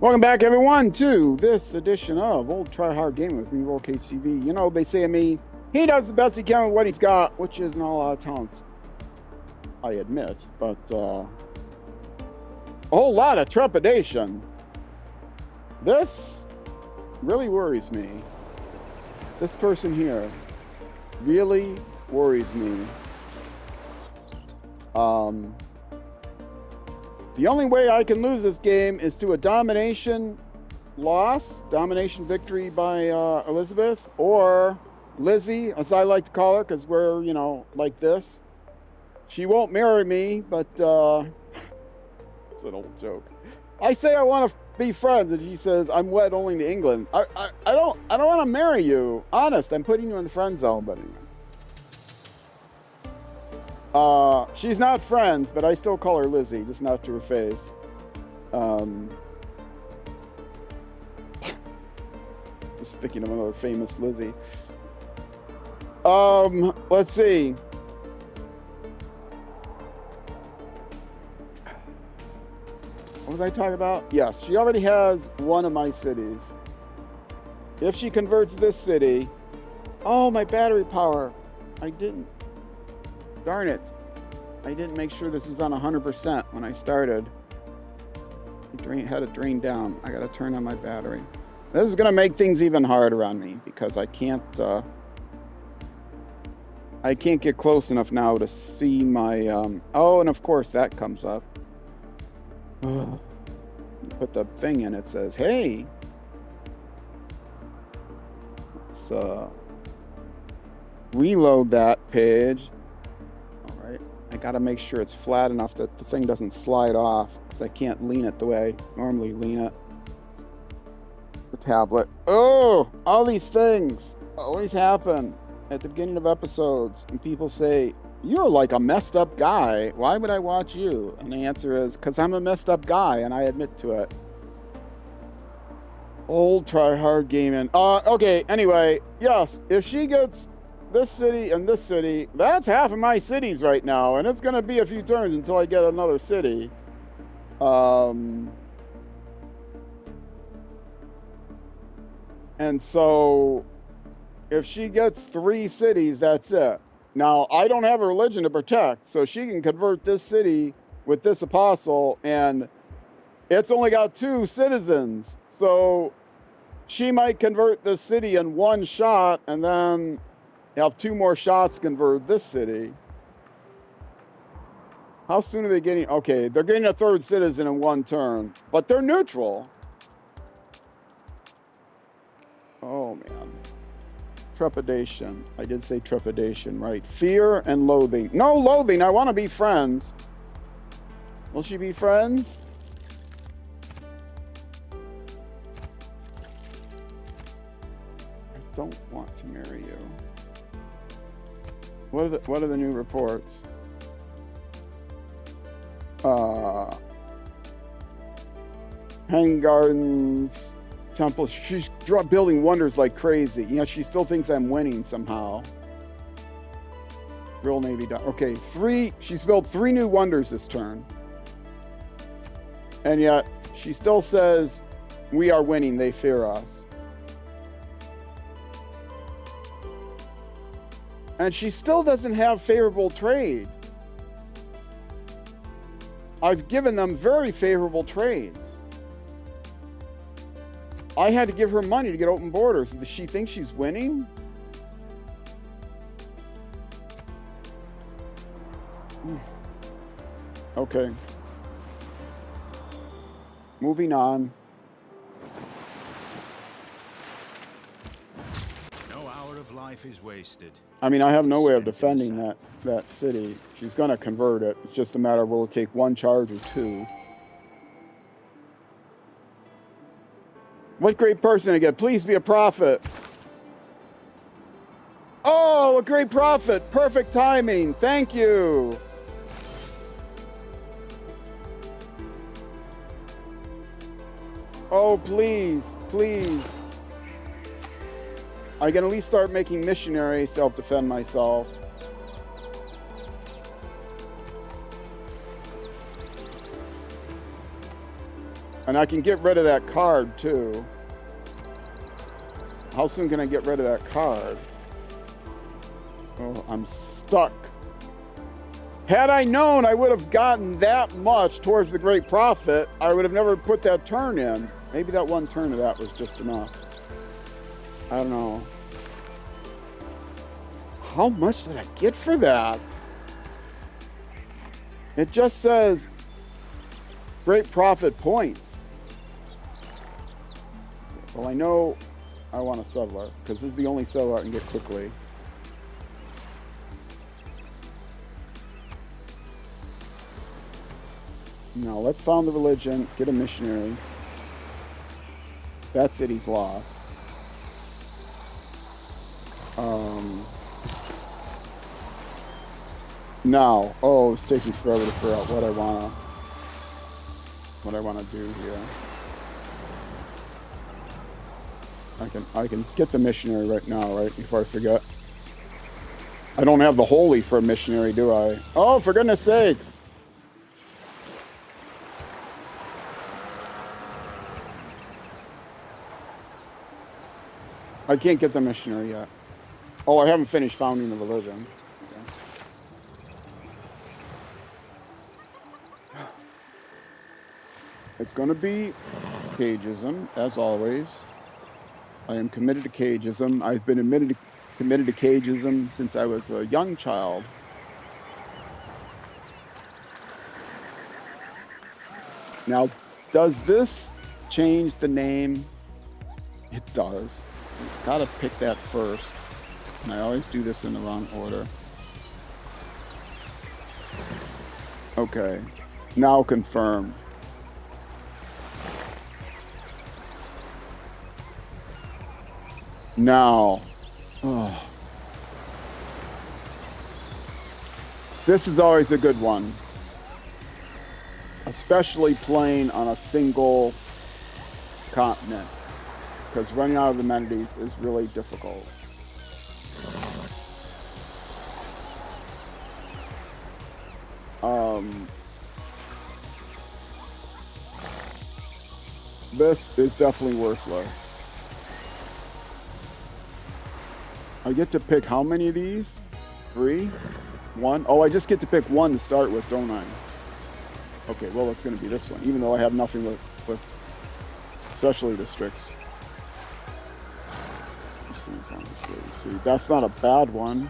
Welcome back, everyone, to this edition of Old Try Hard Gaming with me, Roll KCV. You know, they say of me, he does the best he can with what he's got, which is not a lot of talent, I admit, but a whole lot of trepidation. This really worries me. This person here really worries me. The only way I can lose this game is to a domination victory by Elizabeth, or Lizzie, as I like to call her, because we're, you know, like this. She won't marry me, but it's an old joke. I say I want to be friends, and she says I'm wed only to England. I don't want to marry you. Honest, I'm putting you in the friend zone, but anyway. She's not friends, but I still call her Lizzie, just not to her face. Just thinking of another famous Lizzie. Let's see. What was I talking about? Yes, she already has one of my cities. If she converts this city... Oh, my battery power. I didn't. Darn it. I didn't make sure this was on 100% when I started. Had it drained down. I gotta turn on my battery. This is gonna make things even harder on me because I can't get close enough now to see my oh, and of course that comes up. You put the thing in, it says, hey. Let's reload that page. I gotta make sure it's flat enough that the thing doesn't slide off, because I can't lean it the way I normally lean it. The tablet. Oh, all these things always happen at the beginning of episodes, and people say, you're like a messed up guy. Why would I watch you? And the answer is, because I'm a messed up guy, and I admit to it. Old try hard gaming. Okay, anyway, yes, if she gets this city and this city, that's half of my cities right now, and it's going to be a few turns until I get another city. And so if she gets 3 cities, that's it. Now, I don't have a religion to protect, so she can convert this city with this apostle, and it's only got 2 citizens. So she might convert this city in one shot, and then have 2 more shots to convert this city. How soon are they getting? Okay, they're getting a 3rd citizen in 1 turn, but they're neutral. Oh man, trepidation. I did say trepidation, right? Fear and loathing. No loathing. I want to be friends. Will she be friends? I don't want to marry you. What are the new reports? Hang Gardens, temples. She's building wonders like crazy. You know, she still thinks I'm winning somehow. Real Navy. Okay, 3. She's built 3 new wonders this turn. And yet, she still says, we are winning, they fear us. And she still doesn't have favorable trade. I've given them very favorable trades. I had to give her money to get open borders. Does she think she's winning? Okay. Moving on. Life is wasted. I mean, I have no way of defending that city. She's going to convert it. It's just a matter of will it take 1 charge or 2. What great person to get. Please be a prophet. Oh, a great prophet. Perfect timing. Thank you. Oh, please, please. I can at least start making missionaries to help defend myself. And I can get rid of that card, too. How soon can I get rid of that card? Oh, I'm stuck. Had I known I would have gotten that much towards the Great Prophet, I would have never put that turn in. Maybe that one turn of that was just enough. I don't know. How much did I get for that? It just says Great Prophet points. Well, I know I want a settler, because this is the only settler I can get quickly. Now, let's found the religion, get a missionary. That's it, he's lost. Now, oh, it's taking forever to figure out what I wanna do here. I can get the missionary right now, right before I forget. I don't have the holy for a missionary, do I? Oh, for goodness sakes! I can't get the missionary yet. Oh, I haven't finished founding the religion. Okay. It's going to be cageism, as always. I am committed to cageism. I've been committed to cageism since I was a young child. Now, does this change the name? It does. Gotta pick that first. And I always do this in the wrong order. Okay. Now confirm. Now. Oh. This is always a good one. Especially playing on a single continent. Because running out of amenities is really difficult. This is definitely worthless. I get to pick how many of these? 3? 1? Oh, I just get to pick 1 to start with, don't I? Okay, well, it's going to be this one, even though I have nothing with specialty districts. See, that's not a bad one.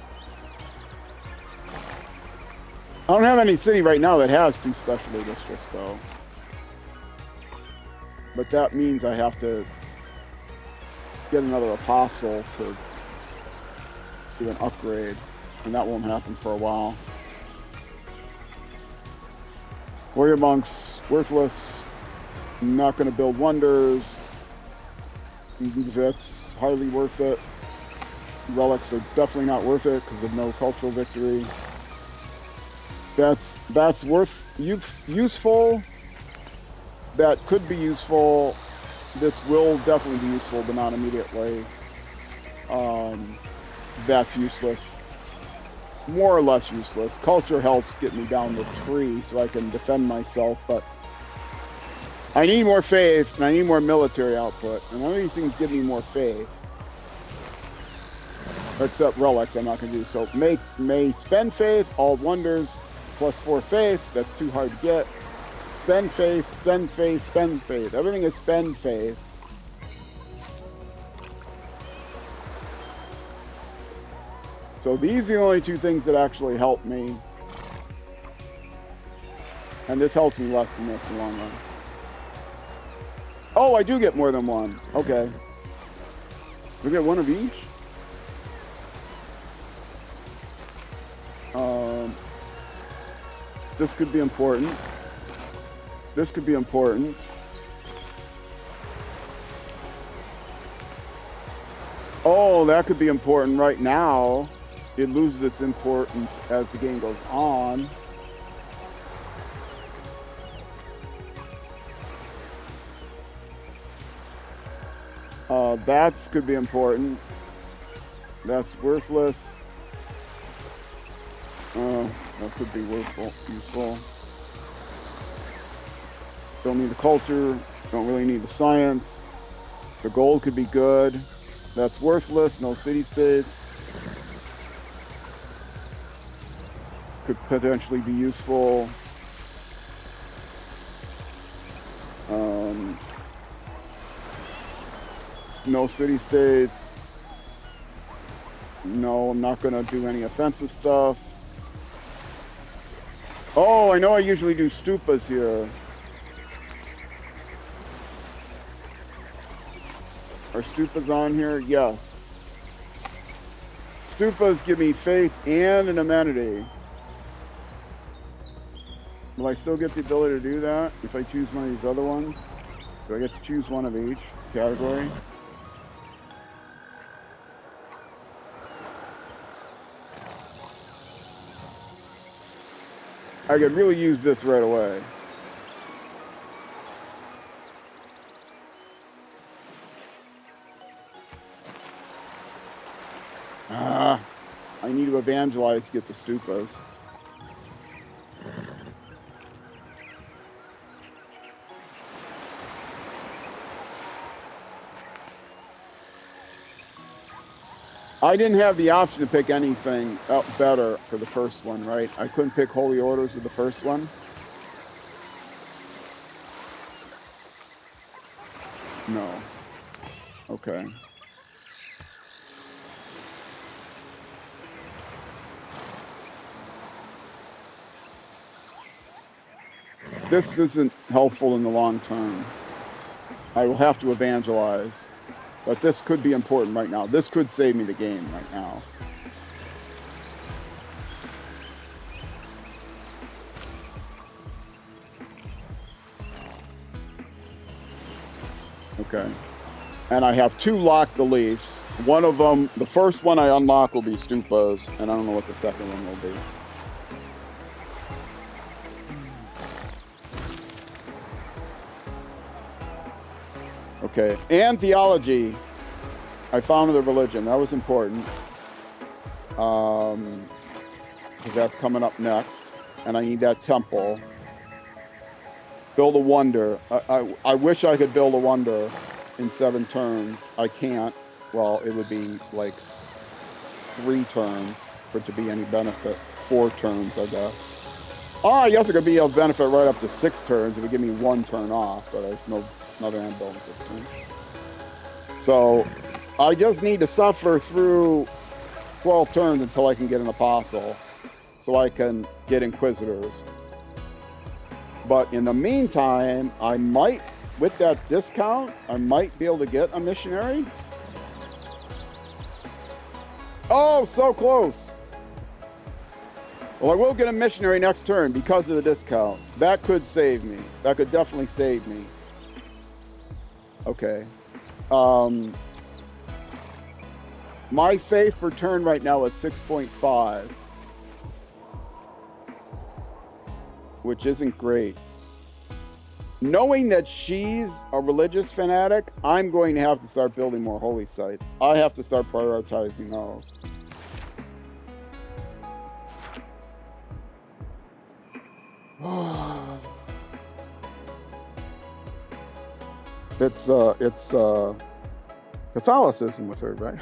I don't have any city right now that has 2 specialty districts, though. But that means I have to get another apostle to do an upgrade, and that won't happen for a while. Warrior monks, worthless. Not going to build wonders. That's hardly worth it. Relics are definitely not worth it because of no cultural victory. That's useful. That could be useful. This will definitely be useful, but not immediately. That's useless. More or less useless. Culture helps get me down the tree so I can defend myself, but I need more faith and I need more military output. And none of these things give me more faith. Except relics I'm not going to do. So may spend faith, all wonders, +4 faith. That's too hard to get. Spend faith, spend faith, spend faith. Everything is spend faith. So these are the only 2 things that actually help me. And this helps me less than this in the long run. Oh, I do get more than 1. Okay. We get 1 of each? This could be important. This could be important. Oh, that could be important right now. It loses its importance as the game goes on. That could be important. That's worthless. That could be useful. Don't need the culture. Don't really need the science. The gold could be good. That's worthless. No city-states. Could potentially be useful. No city-states. No, I'm not going to do any offensive stuff. Oh, I know I usually do stupas here. Are stupas on here? Yes. Stupas give me faith and an amenity. Will I still get the ability to do that if I choose one of these other ones? Do I get to choose one of each category? I could really use this right away. I need to evangelize to get the stupas. I didn't have the option to pick anything better for the first one, right? I couldn't pick Holy Orders with the first one. No. Okay. This isn't helpful in the long term. I will have to evangelize. But this could be important right now. This could save me the game right now. Okay. And I have 2 locked beliefs. One of them, the first one I unlock will be stupas, and I don't know what the second one will be. Okay, and theology. I found the religion. That was important. Because that's coming up next. And I need that temple. Build a wonder. I wish I could build a wonder in 7 turns. I can't. Well, it would be like 3 turns for it to be any benefit. 4 turns, I guess. Oh, I guess it could be of benefit right up to 6 turns. It would give me 1 turn off, but there's no other hand building 6 turns. So I just need to suffer through 12 turns until I can get an apostle, so I can get inquisitors. But in the meantime, I might, with that discount, I might be able to get a missionary. Oh, so close. Well, I will get a missionary next turn because of the discount. That could save me. That could definitely save me. Okay. My faith per turn right now is 6.5. Which isn't great. Knowing that she's a religious fanatic, I'm going to have to start building more holy sites. I have to start prioritizing those. It's Catholicism with her, right?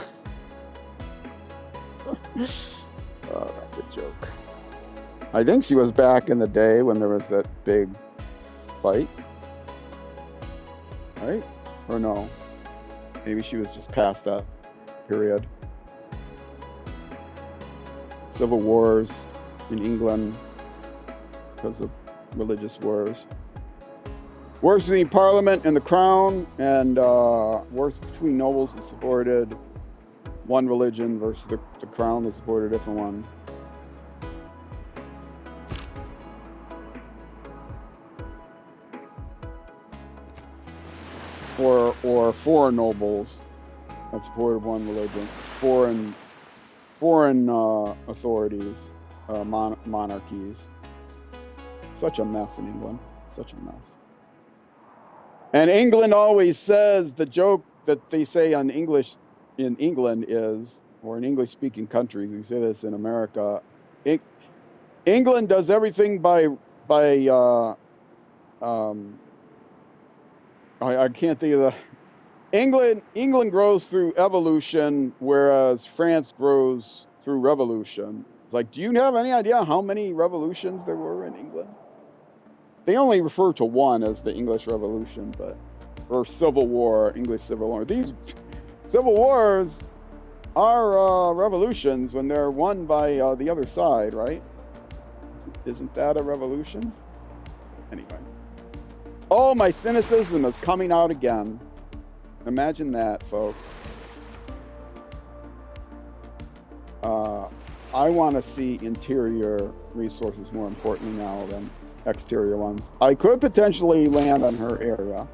Oh, that's a joke. I think she was back in the day when there was that big fight. Right? Or no? Maybe she was just past that period. Civil wars in England because of religious wars. Wars between Parliament and the Crown, and wars between nobles that supported one religion versus the Crown that supported a different one. Or foreign nobles that supported one religion. Foreign authorities, monarchies. Such a mess in England. Such a mess. And England always says, the joke that they say in England is, or in English-speaking countries, we say this in America, England does everything by I can't think of the... England grows through evolution, whereas France grows through revolution. It's like, do you have any idea how many revolutions there were in England? They only refer to one as the English Revolution, or Civil War, English Civil War. These civil wars are revolutions when they're won by the other side, right? Isn't that a revolution? Anyway. Oh, my cynicism is coming out again. Imagine that, folks. I want to see interior resources more importantly now than exterior ones. I could potentially land on her area.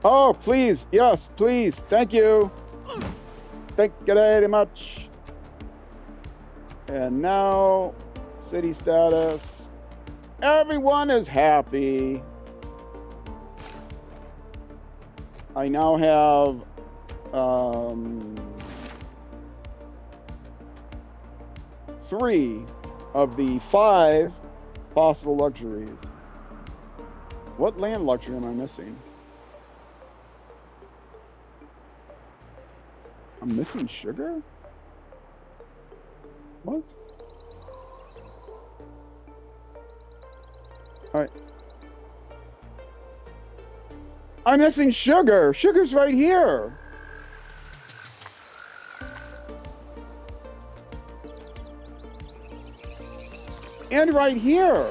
Oh, please. Yes, please. Thank you. Thank you very much. And now, city status. Everyone is happy. I now have 3 of the 5 possible luxuries. What land luxury am I missing? I'm missing sugar? What? Alright. I'm missing sugar. Sugar's right here. And right here.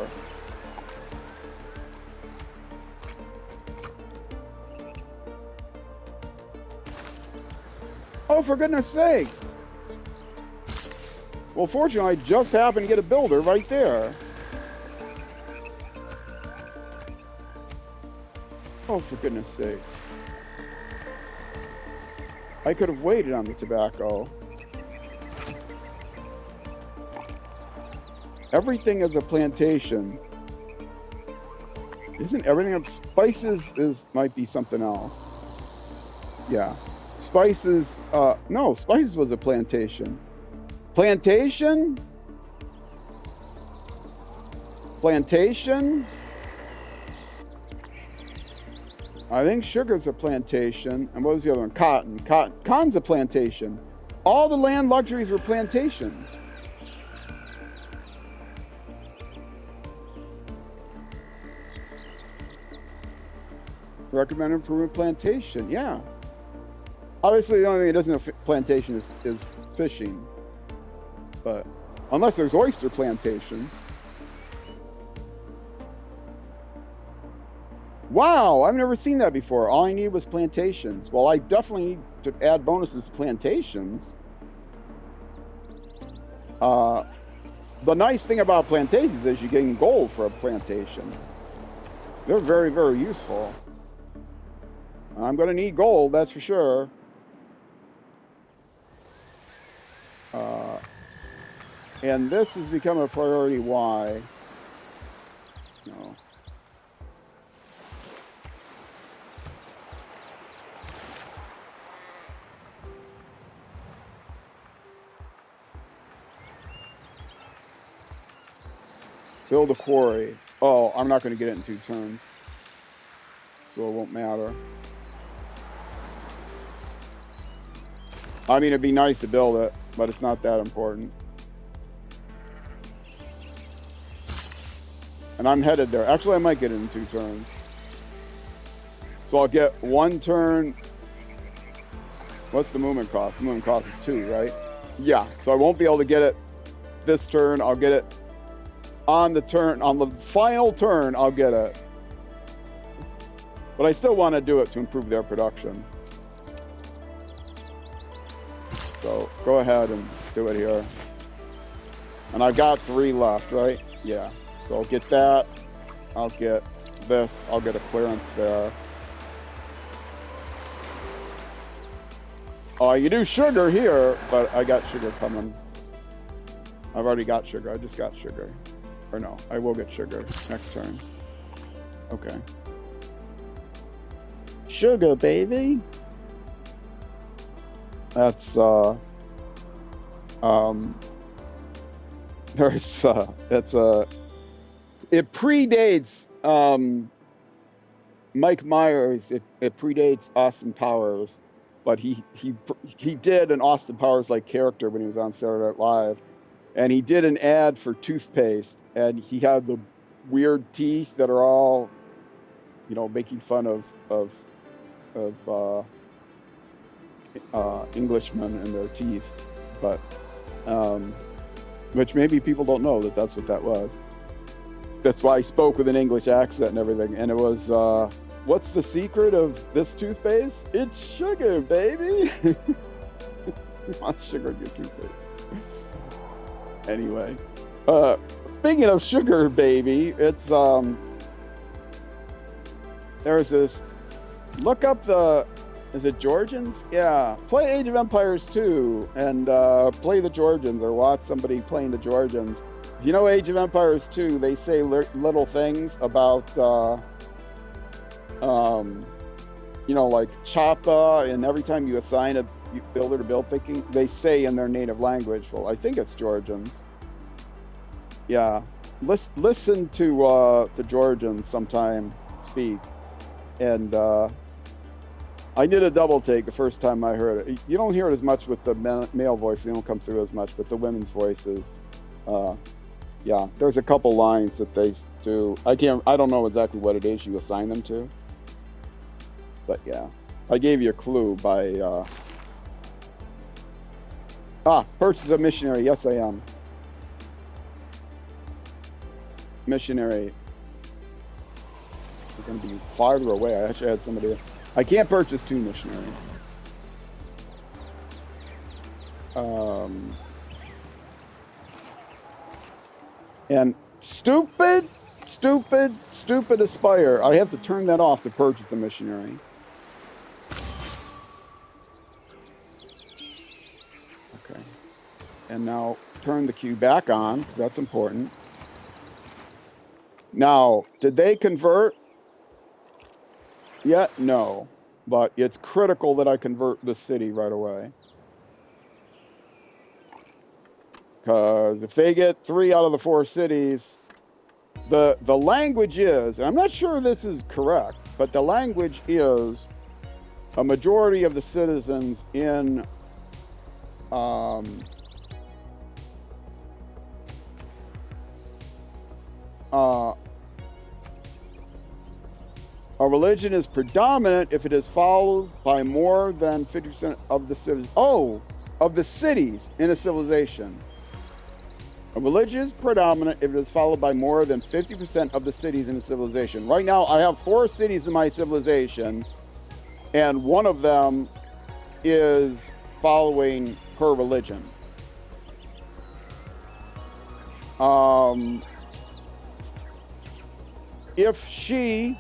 Oh, for goodness sakes. Well, fortunately, I just happened to get a builder right there. Oh, for goodness sakes. I could have waited on the tobacco. Everything is a plantation. Isn't everything of spices might be something else? Yeah. Spices, no, spices was a plantation. Plantation? Plantation? I think sugar's a plantation. And what was the other one? Cotton. Cotton's a plantation. All the land luxuries were plantations. Recommend improvement plantation. Yeah. Obviously, the only thing that doesn't have plantation is fishing. But unless there's oyster plantations. Wow, I've never seen that before. All I need was plantations. Well, I definitely need to add bonuses to plantations. The nice thing about plantations is you're getting gold for a plantation. They're very, very useful. I'm going to need gold, that's for sure. And this has become a priority. Why? No. Build a quarry. Oh, I'm not going to get it in 2 turns. So it won't matter. I mean, it'd be nice to build it, but it's not that important. And I'm headed there. Actually, I might get it in 2 turns. So I'll get 1 turn. What's the movement cost? The movement cost is 2, right? Yeah, so I won't be able to get it this turn. I'll get it on the turn. On the final turn, I'll get it. But I still want to do it to improve their production. So go ahead and do it here. And I've got 3 left, right? Yeah. So I'll get that. I'll get this. I'll get a clearance there. Oh, you do sugar here, but I got sugar coming. I've already got sugar. I just got sugar. Or no, I will get sugar next turn. Okay. Sugar, baby. That's it predates Mike Myers, it predates Austin Powers, but he did an Austin Powers like character when he was on Saturday Night Live, and he did an ad for toothpaste, and he had the weird teeth that are all, making fun of Englishmen and their teeth, but which maybe people don't know that's what that was. That's why he spoke with an English accent and everything. And it was, what's the secret of this toothpaste? It's sugar, baby. You want sugar in your toothpaste. Anyway, speaking of sugar, baby, it's, there's this, look up is it Georgians? Yeah, play Age of Empires 2 and play the Georgians, or watch somebody playing the Georgians. If you know Age of Empires 2, they say little things about, like Chapa, and every time you assign a builder to build thinking, they say in their native language. Well, I think it's Georgians. Yeah, listen to Georgians sometime speak, and I did a double take the first time I heard it. You don't hear it as much with the male voice; they don't come through as much, but the women's voices. Yeah, there's a couple lines that they do. I don't know exactly what it is you assign them to. But yeah, I gave you a clue by, purchase a missionary. Yes, I am. Missionary. We're going to be farther away. I actually had somebody. I can't purchase 2 missionaries. And stupid Aspire. I have to turn that off to purchase the missionary. Okay. And now turn the queue back on, because that's important. Now, did they convert yet? No. But it's critical that I convert the city right away. Because if they get 3 out of the 4 cities, the language is, and I'm not sure this is correct, but the language is a majority of the citizens in a religion is predominant if it is followed by more than 50% of the citizens. Of the cities in a civilization. A religion is predominant if it is followed by more than 50% of the cities in a civilization. Right now, I have 4 cities in my civilization, and one of them is following her religion. If she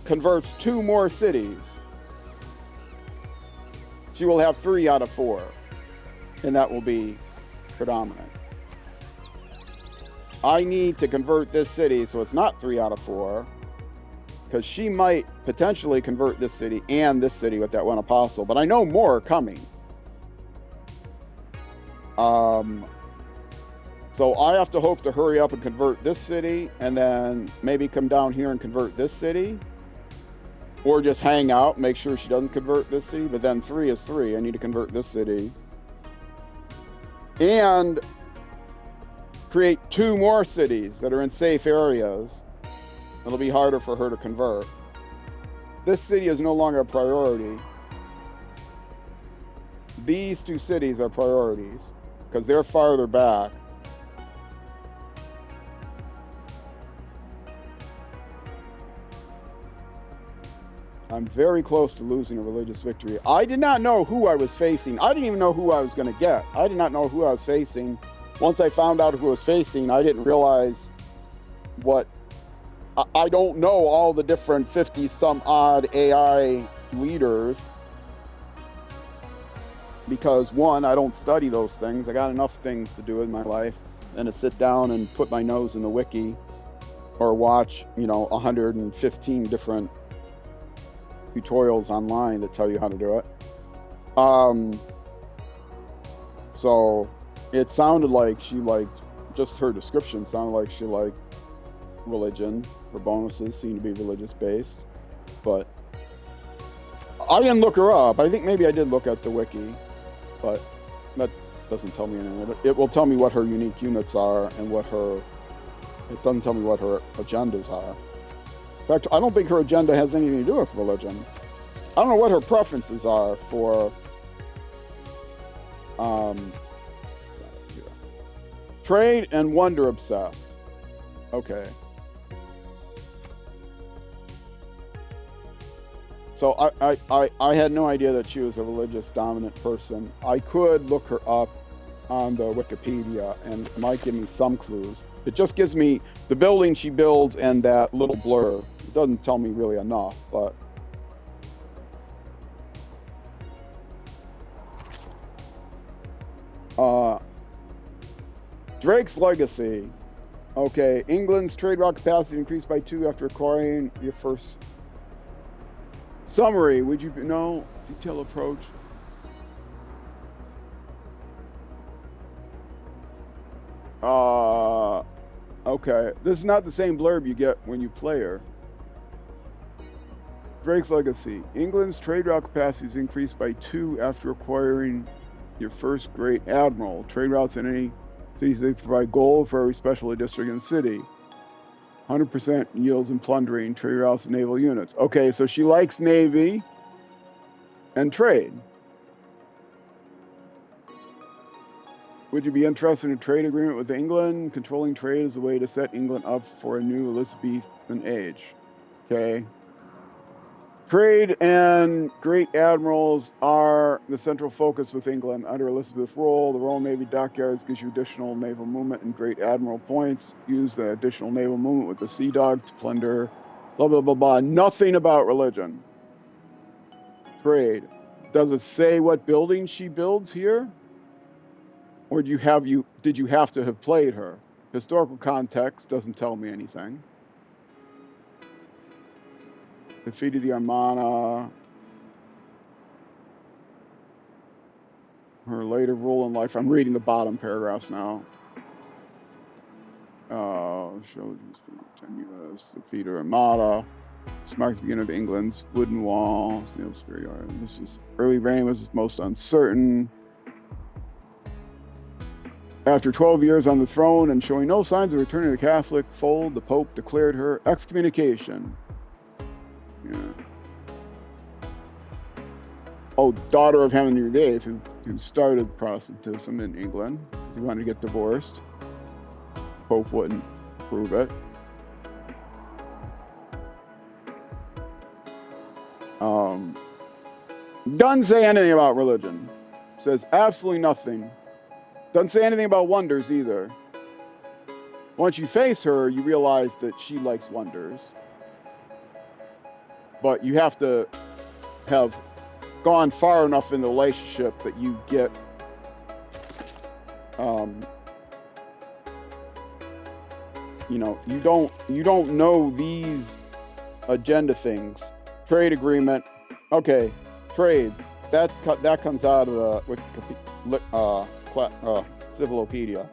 converts 2 more cities, she will have 3 out of 4, and that will be predominant. I need to convert this city so it's not 3 out of 4, because she might potentially convert this city and this city with that one apostle, but I know more are coming. So I have to hope to hurry up and convert this city, and then maybe come down here and convert this city, or just hang out, make sure she doesn't convert this city. But then 3 is 3. I need to convert this city and create 2 more cities that are in safe areas. It'll be harder for her to convert. This city is no longer a priority. These 2 cities are priorities because they're farther back. I'm very close to losing a religious victory. I did not know who I was facing. I didn't even know who I was going to get. I did not know who I was facing. Once I found out who I was facing, I didn't realize what... I don't know all the different 50-some-odd AI leaders. Because, 1, I don't study those things. I got enough things to do in my life than to sit down and put my nose in the wiki or watch, 115 different tutorials online that tell you how to do it. So it sounded like she just her description sounded like she liked religion. Her bonuses seem to be religious based, but I didn't look her up. I think maybe I did look at the wiki, but that doesn't tell me anything. It will tell me what her unique units are and what her. It doesn't tell me what her agendas are. In fact, I don't think her agenda has anything to do with religion. I don't know what her preferences are for. Trade and wonder obsessed. Okay. So I had no idea that she was a religious dominant person. I could look her up on the Wikipedia and it might give me some clues. It just gives me the building she builds and that little blur. It doesn't tell me really enough, but Drake's legacy. Okay, England's trade route capacity increased by 2 after acquiring your first. Summary, would you know? Detailed approach. Okay. This is not the same blurb you get when you play her. Drake's legacy. England's trade route capacity is increased by 2 after acquiring your first great admiral. Trade routes in any cities, they provide gold for every specialty district in the city. 100% yields in plundering, trade routes, and naval units. Okay, so she likes navy and trade. Would you be interested in a trade agreement with England? Controlling trade is a way to set England up for a new Elizabethan age. Okay. Trade and great admirals are the central focus with England. Under Elizabeth's rule, the Royal Navy dockyards gives you additional naval movement and great admiral points. Use the additional naval movement with the Sea Dog to plunder, blah, blah, blah, blah. Nothing about religion. Trade. Does it say what building she builds here? Or did you have to have played her? Historical context doesn't tell me anything. Defeated the Armada. Her later role in life. I'm reading the bottom paragraphs now. Shows 10 U.S. Defeated Armada. This marked the beginning of England's wooden walls. Naval superiority. This was early reign was most uncertain. After 12 years on the throne and showing no signs of returning to the Catholic fold, the Pope declared her excommunication. Yeah. Oh, daughter of Henry VIII, who started Protestantism in England because he wanted to get divorced. Pope wouldn't prove it. Doesn't say anything about religion. Says absolutely nothing. Doesn't say anything about wonders either. Once you face her, you realize that she likes wonders. But you have to have gone far enough in the relationship that you get you don't know these agenda things. Trade agreement. Okay, trades. That comes out of the Civilopedia.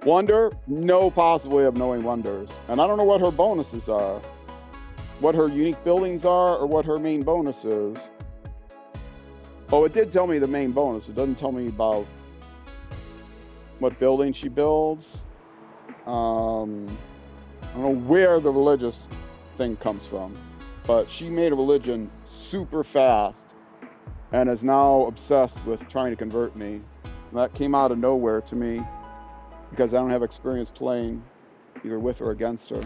Wonder, no possible way of knowing wonders. And I don't know what her bonuses are. What her unique buildings are or what her main bonus is. Oh, it did tell me the main bonus. It doesn't tell me about what building she builds. I don't know where the religious thing comes from, but she made a religion super fast and is now obsessed with trying to convert me. And that came out of nowhere to me because I don't have experience playing either with or against her.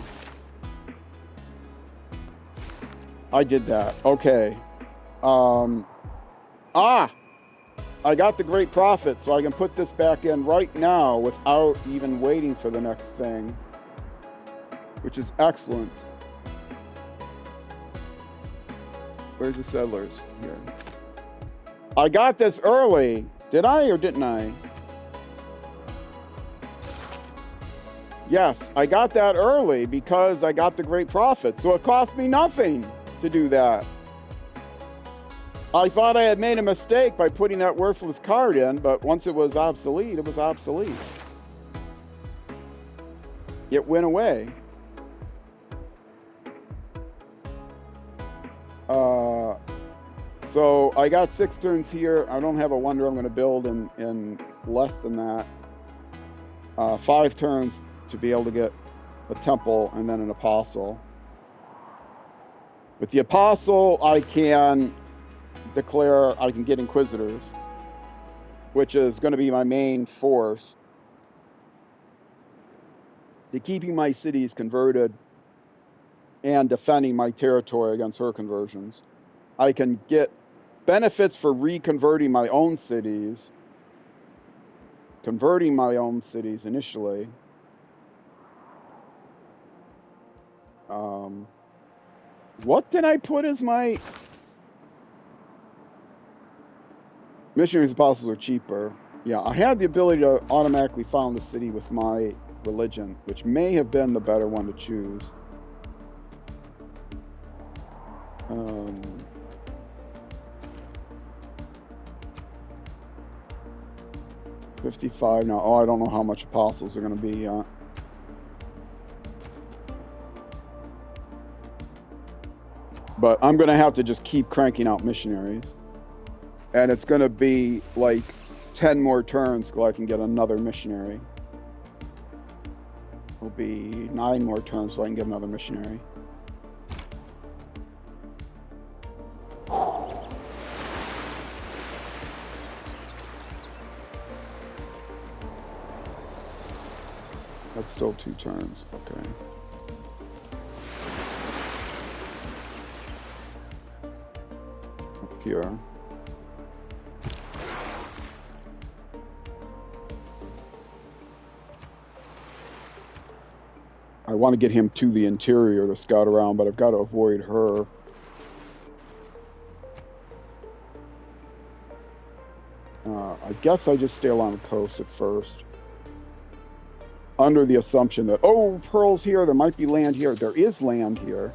I did that. Okay. I got the Great Prophet, so I can put this back in right now without even waiting for the next thing, which is excellent. Where's the settlers? Here. I got this early. Did I or didn't I? Yes, I got that early because I got the Great Prophet, so it cost me nothing to do that. I thought I had made a mistake by putting that worthless card in, but once it was obsolete, it was obsolete. it went away. So I got 6 turns here. I don't have a wonder I'm going to build in less than that. 5 turns to be able to get a temple and then an apostle. With the apostle, I can declare I can get inquisitors, which is going to be my main force to keeping my cities converted and defending my territory against her conversions. I can get benefits for reconverting my own cities, converting my own cities initially. What did I put as my... Missionaries and apostles are cheaper. Yeah, I had the ability to automatically found the city with my religion, which may have been the better one to choose. 55 now. Oh, I don't know how much apostles are going to be. But I'm going to have to just keep cranking out missionaries. And it's going to be like 10 more turns till I can get another missionary. It'll be 9 more turns till I can get another missionary. That's still 2 turns. Okay. Up here. I want to get him to the interior to scout around, but I've got to avoid her. I guess I just stay along the coast at first. Under the assumption that, oh, pearls here, there might be land here. There is land here.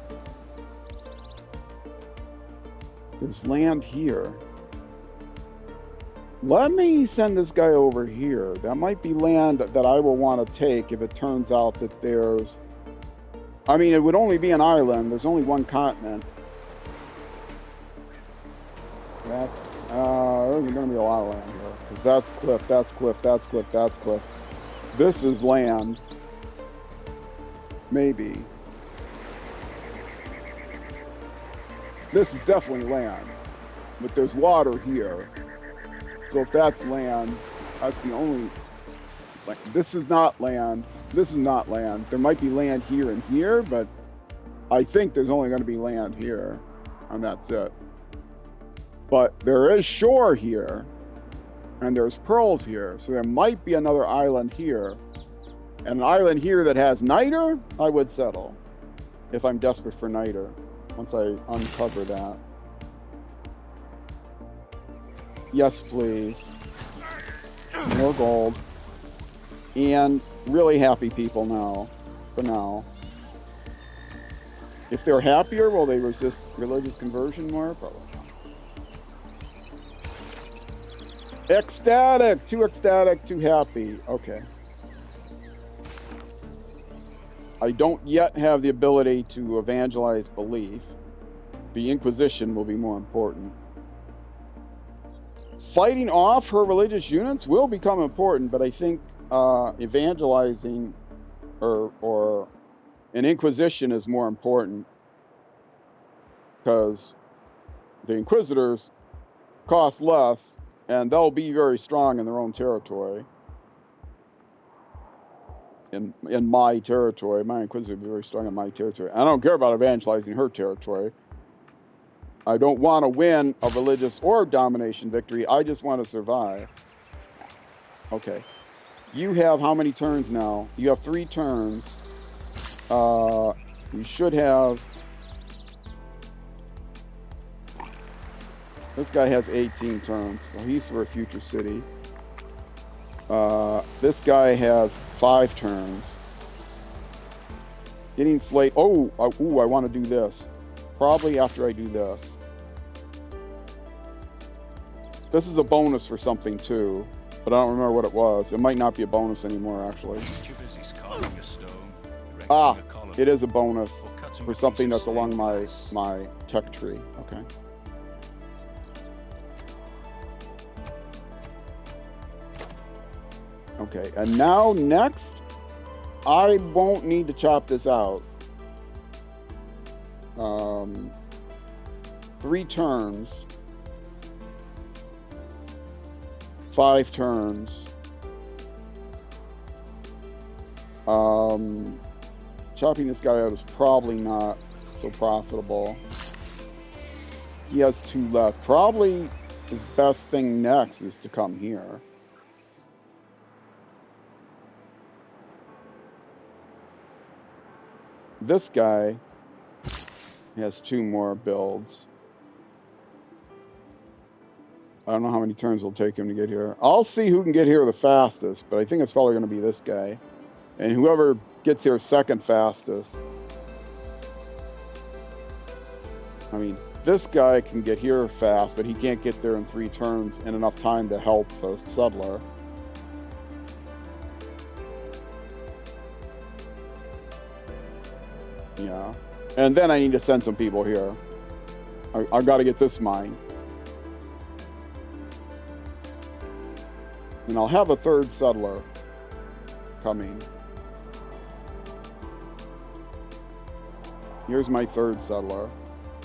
There's land here. Let me send this guy over here. That might be land that I will want to take if it turns out that there's... I mean, it would only be an island. There's only one continent. That's... there's going to be a lot of land here. Because that's cliff, that's cliff, that's cliff, that's cliff. This is land. Maybe. This is definitely land. But there's water here. So if that's land, that's the only... Like, this is not land. This is not land. There might be land here and here, but I think there's only going to be land here. And that's it. But there is shore here. And there's pearls here. So there might be another island here. And an island here that has niter, I would settle. If I'm desperate for niter. Once I uncover that. Yes, please. More gold. And really happy people now. For now. If they're happier, will they resist religious conversion more? Probably not. Ecstatic! Too ecstatic, too happy. Okay. I don't yet have the ability to evangelize belief. The Inquisition will be more important. Fighting off her religious units will become important, but I think evangelizing or an Inquisition is more important because the Inquisitors cost less and they'll be very strong in their own territory. In my territory, my Inquisitor will be very strong in my territory. I don't care about evangelizing her territory. I don't want to win a religious or domination victory. I just want to survive. Okay. You have how many turns now? You have 3 turns. You should have... This guy has 18 turns. So he's for a future city. This guy has 5 turns. Getting slate. Oh, I want to do this. Probably after I do this. This is a bonus for something too, but I don't remember what it was. It might not be a bonus anymore, actually. Too busy carving a stone. Ah, a colony it is a bonus or cutting for a something piece of that's along stained glass. my tech tree. Okay. Okay, and now next, I won't need to chop this out. 3 turns. 5 turns. Chopping this guy out is probably not so profitable. He has 2 left. Probably his best thing next is to come here. This guy has 2 more builds. I don't know how many turns it'll take him to get here. I'll see who can get here the fastest, but I think it's probably going to be this guy. And whoever gets here second fastest. I mean, this guy can get here fast, but he can't get there in 3 turns in enough time to help the settler. Yeah. And then I need to send some people here. I've got to get this mine. And I'll have a 3rd settler coming. Here's my 3rd settler,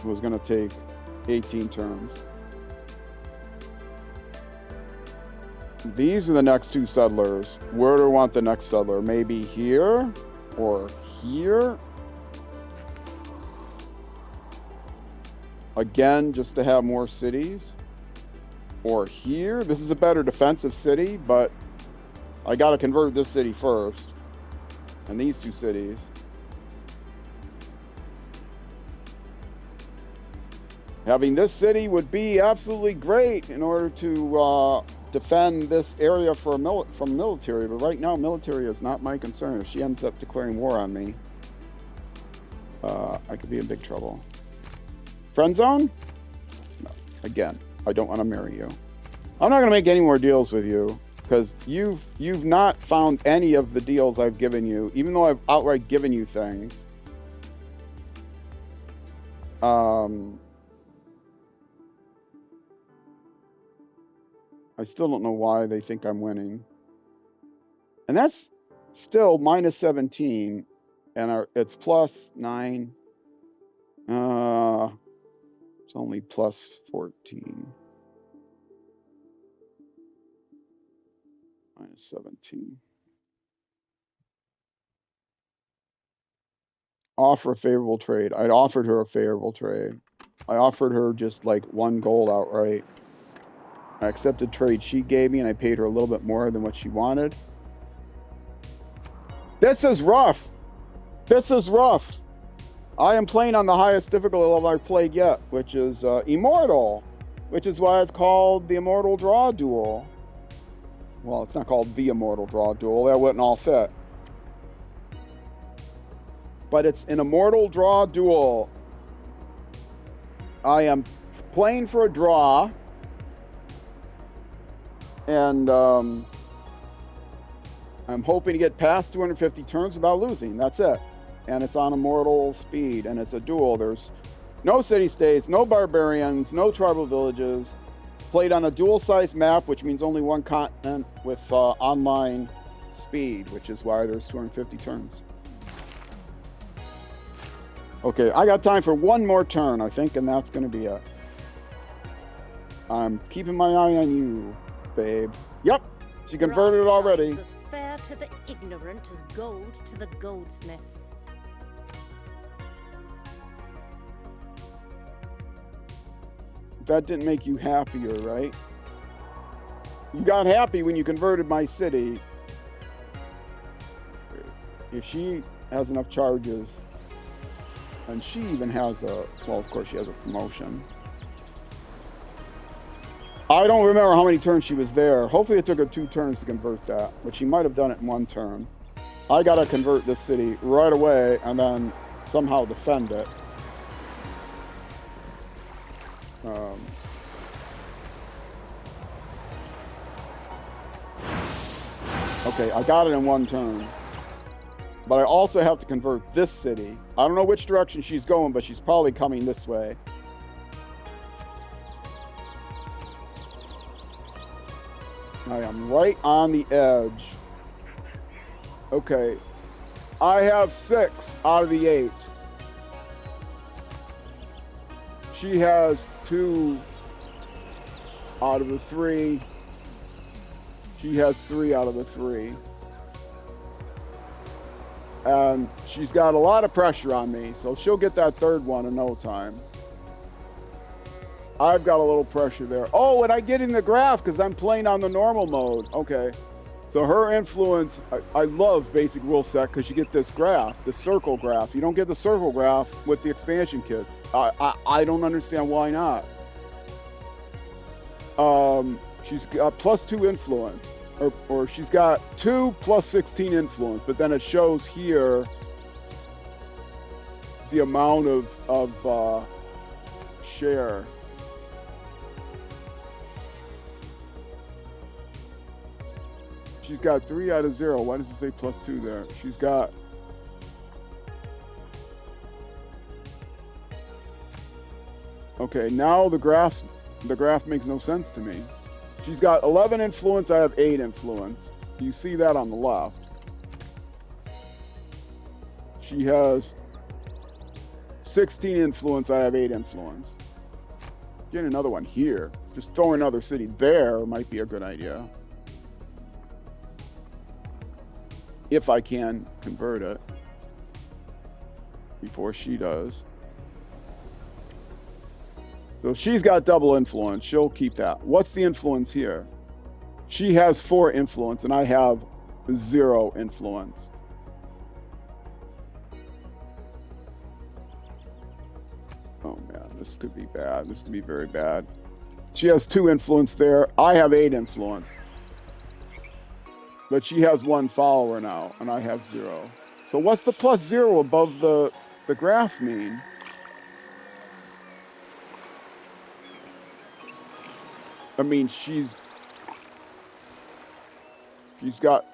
who is going to take 18 turns. These are the next 2 settlers. Where do I want the next settler? Maybe here or here? Again, just to have more cities. Or here. This is a better defensive city, but I got to convert this city first. And these 2 cities. Having this city would be absolutely great in order to defend this area from military. But right now, military is not my concern. If she ends up declaring war on me, I could be in big trouble. Friend zone? No. Again, I don't want to marry you. I'm not going to make any more deals with you because you've not found any of the deals I've given you, even though I've outright given you things. I still don't know why they think I'm winning. And that's still minus 17, and it's plus 9. It's only plus 14. Minus 17. Offer a favorable trade. I'd offered her a favorable trade. I offered her just like 1 gold outright. I accepted trade she gave me, and I paid her a little bit more than what she wanted. This is rough. This is rough. I am playing on the highest difficulty level I've played yet, which is Immortal, which is why it's called the Immortal Draw Duel. Well, it's not called the Immortal Draw Duel. That wouldn't all fit. But it's an Immortal Draw Duel. I am playing for a draw. And I'm hoping to get past 250 turns without losing. That's it. And it's on Immortal speed. And it's a duel. There's no city-states, no barbarians, no tribal villages. Played on a dual-sized map, which means only 1 continent with online speed, which is why there's 250 turns. Okay, I got time for 1 more turn, I think, and that's going to be it. I'm keeping my eye on you, babe. Yep, she converted it already. As fair to the ignorant as gold to the goldsmiths. That didn't make you happier, right? You got happy when you converted my city. If she has enough charges, and she even has well, of course she has a promotion. I don't remember how many turns she was there. Hopefully it took her 2 turns to convert that, but she might have done it in 1 turn. I gotta convert this city right away and then somehow defend it. Okay, I got it in 1 turn. But I also have to convert this city. I don't know which direction she's going, but she's probably coming this way. I am right on the edge. Okay. I have 6 out of the 8. She has 2 out of the 3. She has 3 out of the 3. And she's got a lot of pressure on me, so she'll get that 3rd one in no time. I've got a little pressure there. Oh, and I get in the graph because I'm playing on the normal mode. Okay. So her influence, I love basic rule set because you get this graph, the circle graph. You don't get the circle graph with the expansion kits. I don't understand why not. She's got +2 influence, or she's got 2 + 16 influence, but then it shows here the amount of share. She's got 3 out of 0. Why does it say +2 there? She's got... Okay, now the graph makes no sense to me. She's got 11 influence, I have 8 influence. You see that on the left. She has 16 influence, I have 8 influence. Get another one here. Just throw another city there might be a good idea. If I can convert it before she does. So she's got double influence. She'll keep that. What's the influence here? She has 4 influence and I have 0 influence. Oh man, this could be bad. This could be very bad. She has 2 influence there. I have 8 influence. But she has 1 follower now, and I have 0. So what's the +0 above the graph mean? I mean, she's got...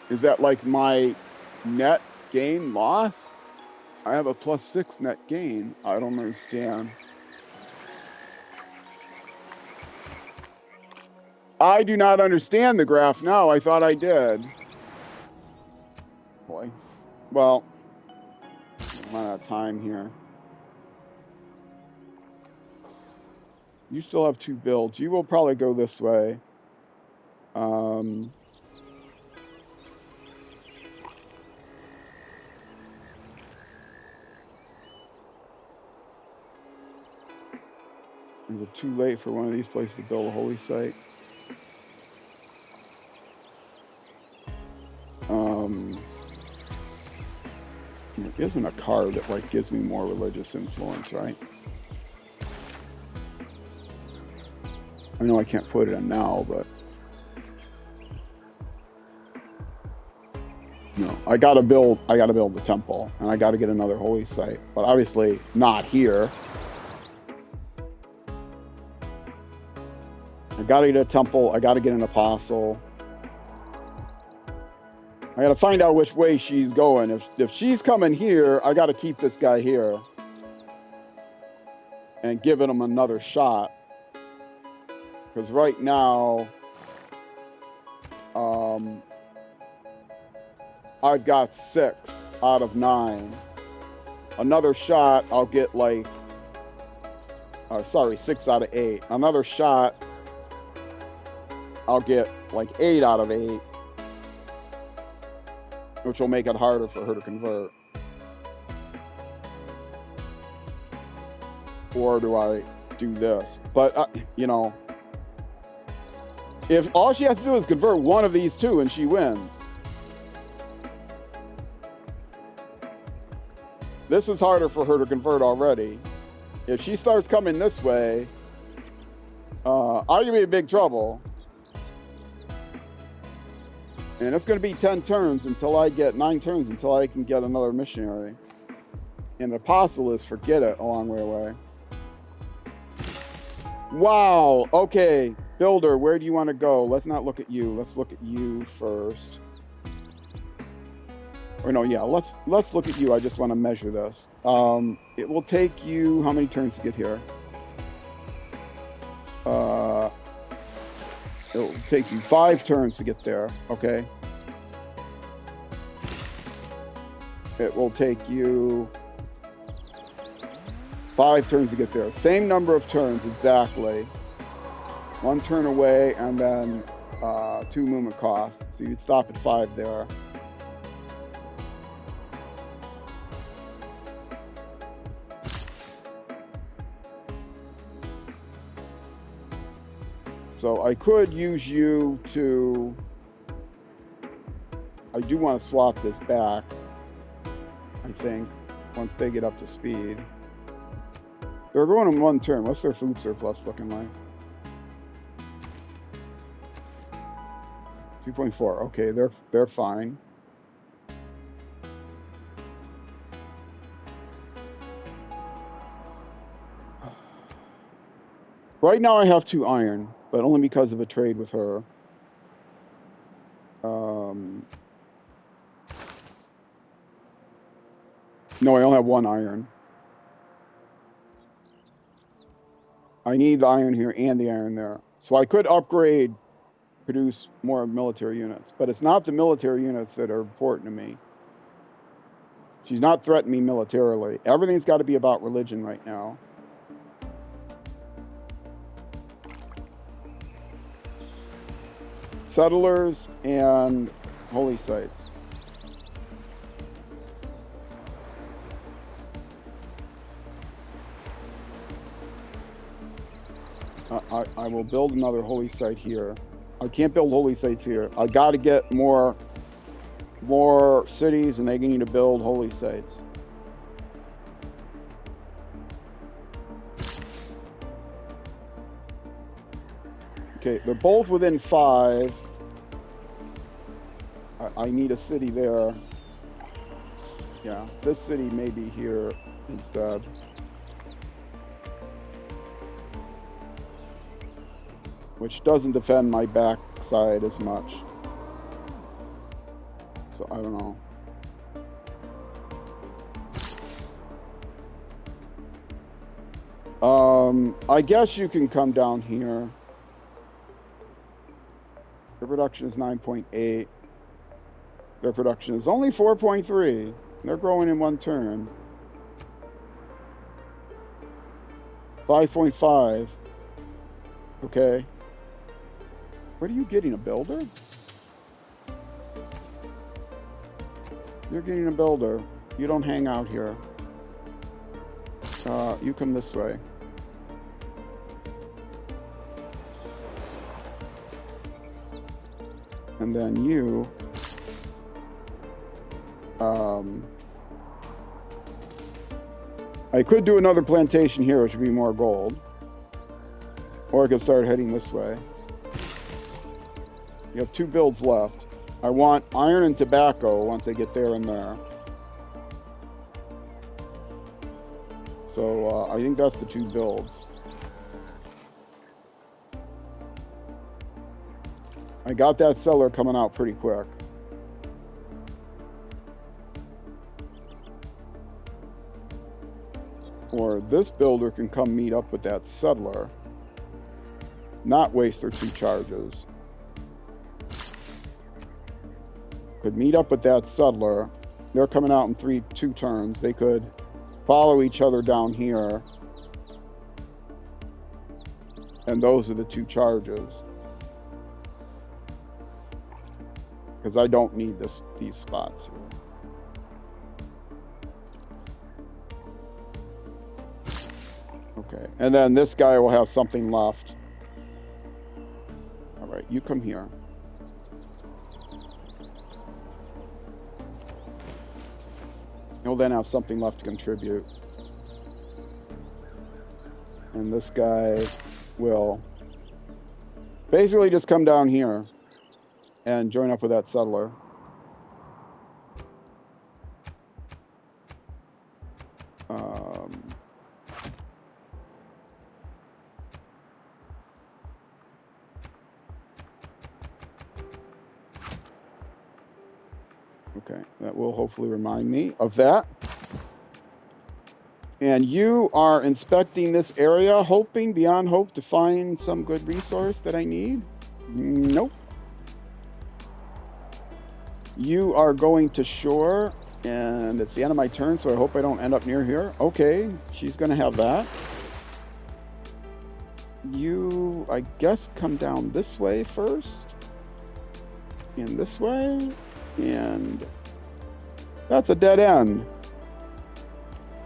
Is that like my net gain loss? I have a +6 net gain. I don't understand. I do not understand the graph now. I thought I did. Boy. Well, I'm out of time here. You still have 2 builds. You will probably go this way. Is it too late for one of these places to build a holy site? There isn't a card that like gives me more religious influence, right? I know I can't put it in now, but no, I gotta build the temple, and I gotta get another holy site, but obviously not here. I gotta get a temple. I gotta get an apostle. I gotta find out which way she's going. If she's coming here, I gotta keep this guy here and give him another shot. Because right now, I've got 6 out of 9. Another shot, I'll get like, 6 out of 8. Another shot, I'll get like 8 out of 8. Which will make it harder for her to convert. Or do I do this? But, you know, if all she has to do is convert one of these 2 and she wins. This is harder for her to convert already. If she starts coming this way, I'm going to be in big trouble. And it's going to be 10 turns until I get 9 turns until I can get another missionary. And the apostle is forget it a long way away. Wow. Okay. Builder, where do you want to go? Let's not look at you. Let's look at you first. Or no, yeah, let's look at you. I just want to measure this. It will take you how many turns to get here? It'll take you 5 turns to get there, okay? It will take you 5 turns to get there. Same number of turns exactly. 1 turn away and then 2 movement costs. So you'd stop at 5 there. So I could use you to... I do want to swap this back, I think, once they get up to speed. They're going in 1 turn. What's their food surplus looking like? 2.4. Okay, they're fine. Right now I have 2 iron, but only because of a trade with her. No, I only have 1 iron. I need the iron here and the iron there. So I could upgrade, produce more military units, but it's not the military units that are important to me. She's not threatening me militarily. Everything's got to be about religion right now. Settlers and holy sites. I will build another holy site here. I can't build holy sites here. I got to get more cities, and they need to build holy sites. Okay, they're both within 5. I need a city there. Yeah, this city may be here instead. Which doesn't defend my backside as much. So I don't know. I guess you can come down here. Their production is 9.8. Their production is only 4.3. They're growing in 1 turn. 5.5. Okay. What are you getting, a builder? You're getting a builder. You don't hang out here. You come this way. And then you... I could do another plantation here, which would be more gold. Or I could start heading this way. You have 2 builds left. I want iron and tobacco once I get there and there. So I think that's the 2 builds. I got that settler coming out pretty quick. Or this builder can come meet up with that settler. Not waste their 2 charges. Could meet up with that settler. They're coming out in 2 turns. They could follow each other down here. And those are the 2 charges. Because I don't need these spots here. Okay, and then this guy will have something left. All right, you come here. He'll then have something left to contribute. And this guy will basically just come down here and join up with that settler. will hopefully remind me of that. And you are inspecting this area, hoping beyond hope to find some good resource that I need? Nope. You are going to shore, and it's the end of my turn, so I hope I don't end up near here. Okay, she's going to have that. You, I guess, come down this way first. And this way. And that's a dead end.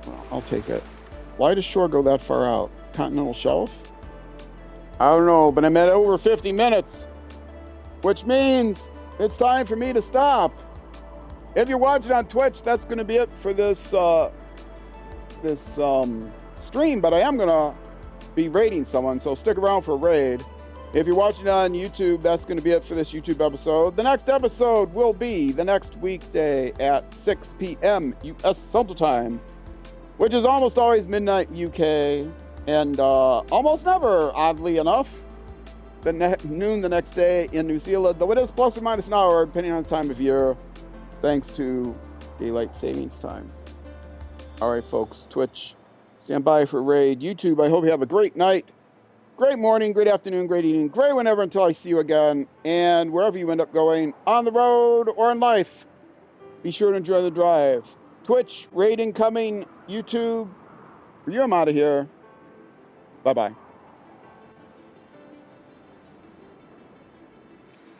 Well, I'll take it. Why does shore go that far out? Continental shelf? I don't know, but I'm at over 50 minutes. Which means it's time for me to stop. If you're watching on Twitch, that's going to be it for this stream. But I am going to be raiding someone, so stick around for a raid. If you're watching on YouTube, that's going to be it for this YouTube episode. The next episode will be the next weekday at 6 p.m. U.S. Central Time, which is almost always midnight UK, and almost never, oddly enough, noon the next day in New Zealand, though it is plus or minus an hour, depending on the time of year, thanks to daylight savings time. All right, folks, Twitch, stand by for raid. YouTube, I hope you have a great night, great morning, great afternoon, great evening, great whenever until I see you again. And wherever you end up going, on the road or in life, be sure to enjoy the drive. Twitch, raid incoming, YouTube, I'm out of here. Bye-bye.